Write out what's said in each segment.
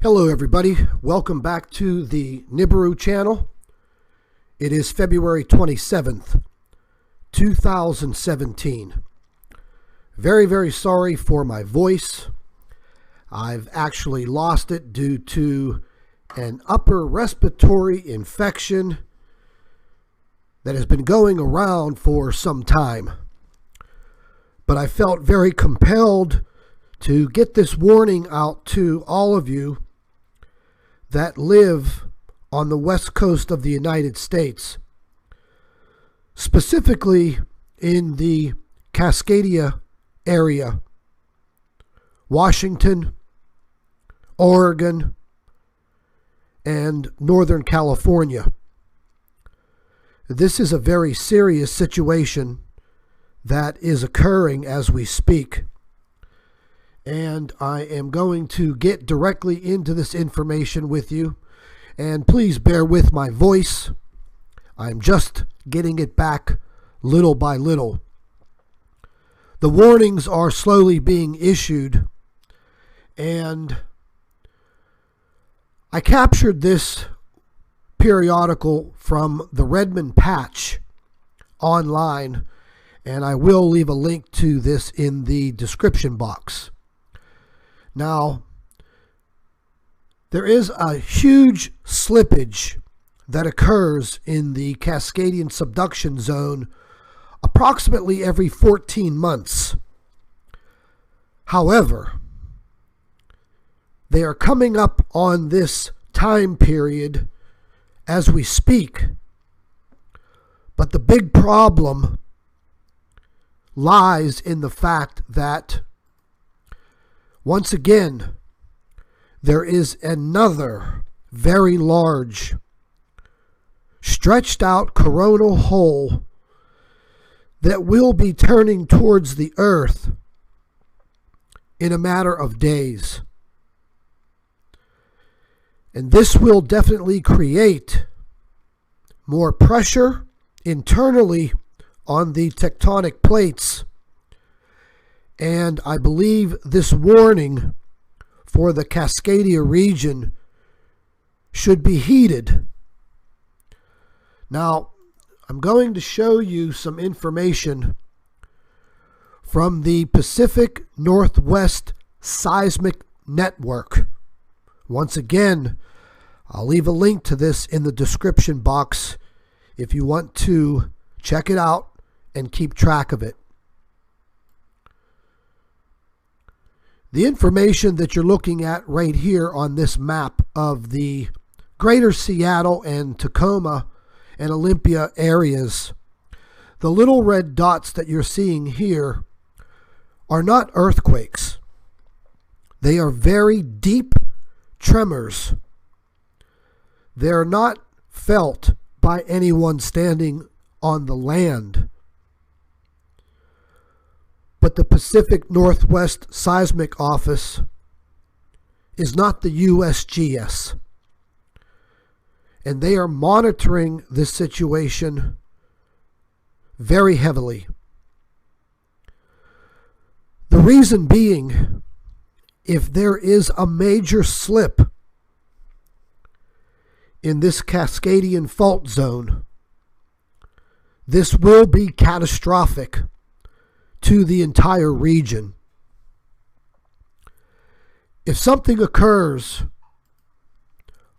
Hello everybody, welcome back to the Nibiru channel. It is February 27th, 2017. Very sorry for my voice. I've actually lost it due to an upper respiratory infection that has been going around for some time. But I felt very compelled to get this warning out to all of you that live on the west coast of the United States, specifically in the Cascadia area, Washington, Oregon, and Northern California. This is a very serious situation that is occurring as we speak. And I am going to get directly into this information with you. And please bear with my voice. I'm just getting it back little by little. The warnings are slowly being issued. And I captured this periodical from the Redmond Patch online. And I will leave a link to this in the description box. Now, there is a huge slippage that occurs in the Cascadian subduction zone approximately every 14 months. However, they are coming up on this time period as we speak. But the big problem lies in the fact that once again, there is another very large, stretched out coronal hole that will be turning towards the earth in a matter of days. And this will definitely create more pressure internally on the tectonic plates. And I believe this warning for the Cascadia region should be heeded. Now, I'm going to show you some information from the Pacific Northwest Seismic Network. Once again, I'll leave a link to this in the description box if you want to check it out and keep track of it. The information that you're looking at right here on this map of the greater Seattle and Tacoma and Olympia areas, the little red dots that you're seeing here are not earthquakes. They are very deep tremors. They're not felt by anyone standing on the land. But the Pacific Northwest Seismic Office is not the USGS. And they are monitoring this situation very heavily. The reason being, if there is a major slip in this Cascadian fault zone, this will be catastrophic to the entire region. If something occurs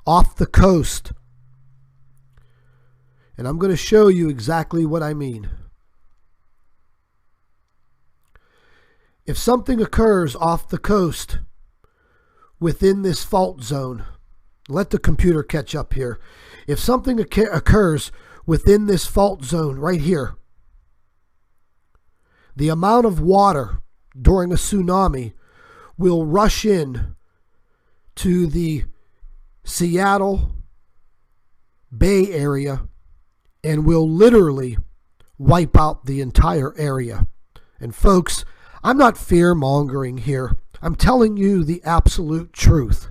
off the coast, and I'm going to show you exactly what I mean. If something occurs off the coast within this fault zone, let the computer catch up here. If something occurs within this fault zone right here, the amount of water during a tsunami will rush in to the Seattle Bay Area and will literally wipe out the entire area. And folks, I'm not fear-mongering here. I'm telling you the absolute truth.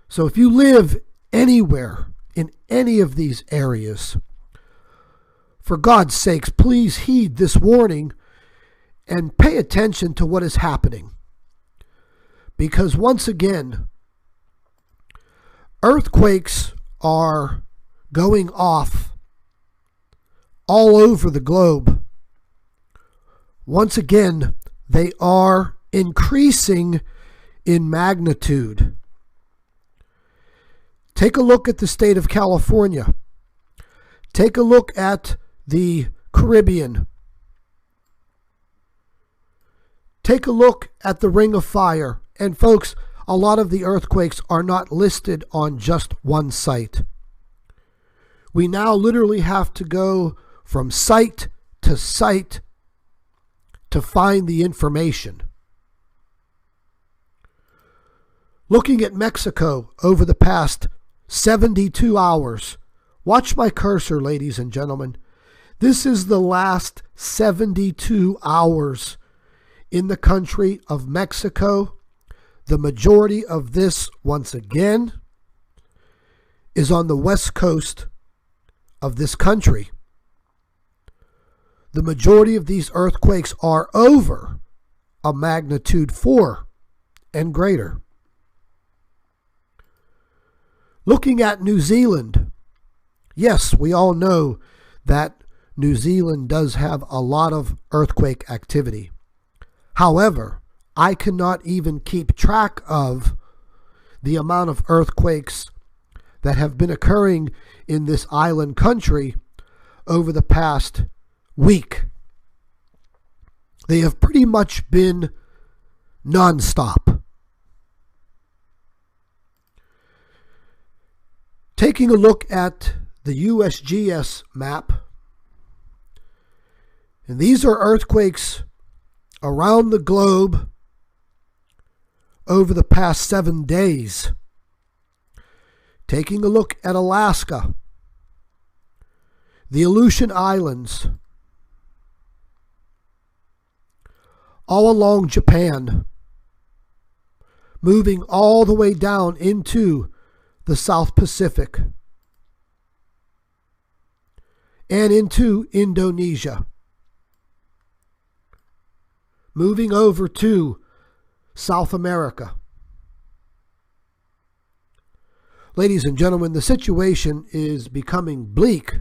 So if you live anywhere in any of these areas, for God's sakes, please heed this warning and pay attention to what is happening. Because once again, Earthquakes are going off all over the globe. Once again, they are increasing in magnitude. Take a look at the state of California. Take a look at the Caribbean. Take a look at the Ring of Fire. And folks, a lot of the earthquakes are not listed on just one site. We now literally have to go from site to site to find the information. Looking at Mexico over the past 72 hours. Watch my cursor, ladies and gentlemen. This is the last 72 hours in the country of Mexico. The majority of this, once again, is on the west coast of this country. The majority of these earthquakes are over a magnitude 4 and greater. Looking at New Zealand, yes, we all know that New Zealand does have a lot of earthquake activity. However, I cannot even keep track of the amount of earthquakes that have been occurring in this island country over the past week. They have pretty much been nonstop. Taking a look at the USGS map, and these are earthquakes around the globe over the past 7 days. Taking a look at Alaska, the Aleutian Islands, all along Japan, moving all the way down into the South Pacific and into Indonesia, moving over to South America. Ladies and gentlemen, the situation is becoming bleak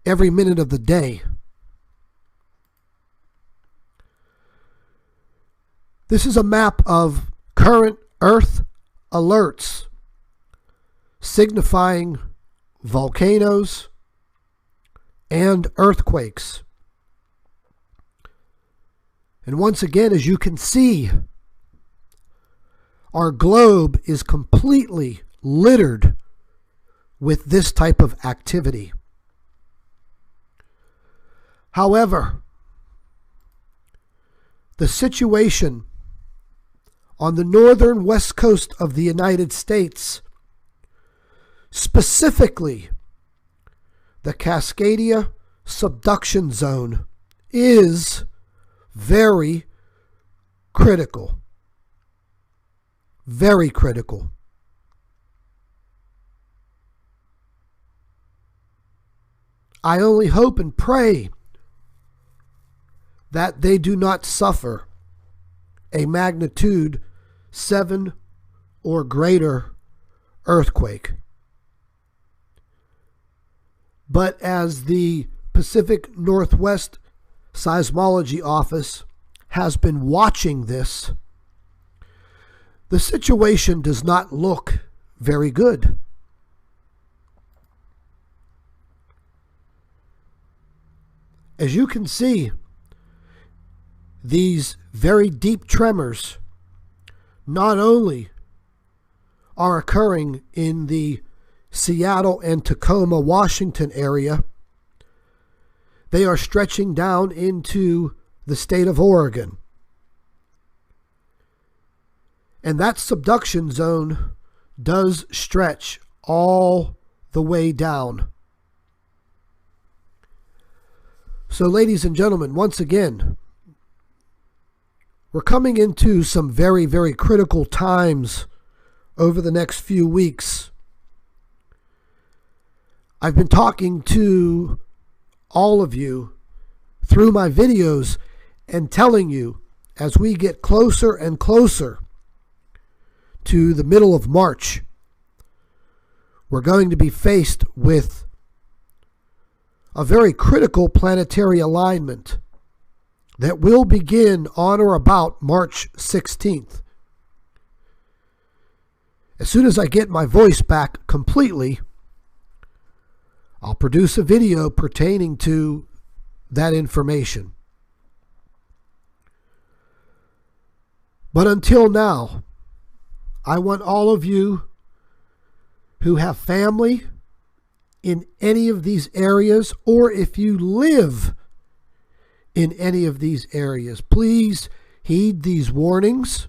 every minute of the day. This is a map of current Earth alerts signifying volcanoes and earthquakes. And once again, as you can see, our globe is completely littered with this type of activity. However, the situation on the northern west coast of the United States, specifically the Cascadia subduction zone, is very critical. Very critical. I only hope and pray that they do not suffer a magnitude 7 or greater earthquake. But as the Pacific Northwest Seismology Office has been watching this, the situation does not look very good. As you can see, these very deep tremors not only are occurring in the Seattle and Tacoma, Washington area, they are stretching down into the state of Oregon. And that subduction zone does stretch all the way down. So, ladies and gentlemen, once again, we're coming into some very, very critical times over the next few weeks. I've been talking to all of you through my videos and telling you, as we get closer and closer to the middle of March, we're going to be faced with a very critical planetary alignment that will begin on or about March 16th. As soon as I get my voice back completely, I'll produce a video pertaining to that information. But until now, I want all of you who have family in any of these areas, or if you live in any of these areas, please heed these warnings.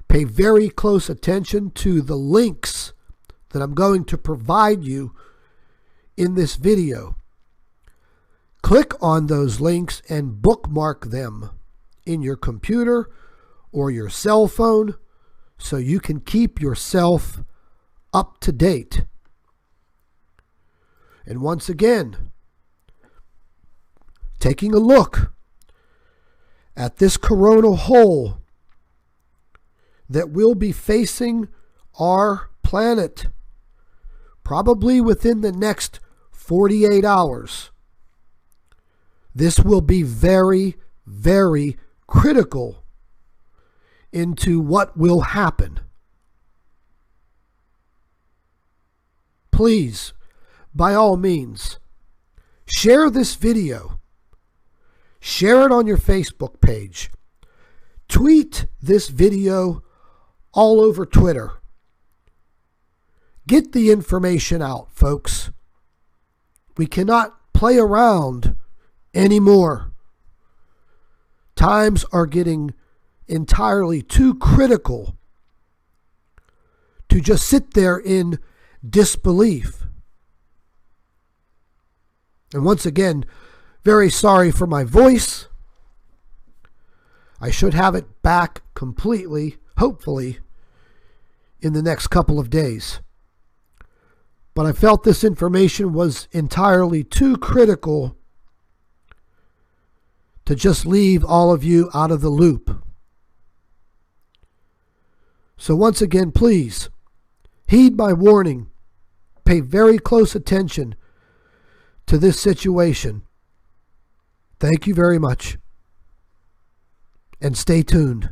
Pay very close attention to the links that I'm going to provide you in this video. Click on those links and bookmark them in your computer or your cell phone so you can keep yourself up to date. And once again, taking a look at this coronal hole that will be facing our planet probably within the next 48 hours. This will be very, very critical into what will happen. Please, by all means, share this video. Share it on your Facebook page. Tweet this video all over Twitter. Get the information out, folks. We cannot play around anymore. Times are getting entirely too critical to just sit there in disbelief. And once again, very sorry for my voice. I should have it back completely, hopefully, in the next couple of days. But I felt this information was entirely too critical to just leave all of you out of the loop. So once again, please, heed my warning. Pay very close attention to this situation. Thank you very much. And stay tuned.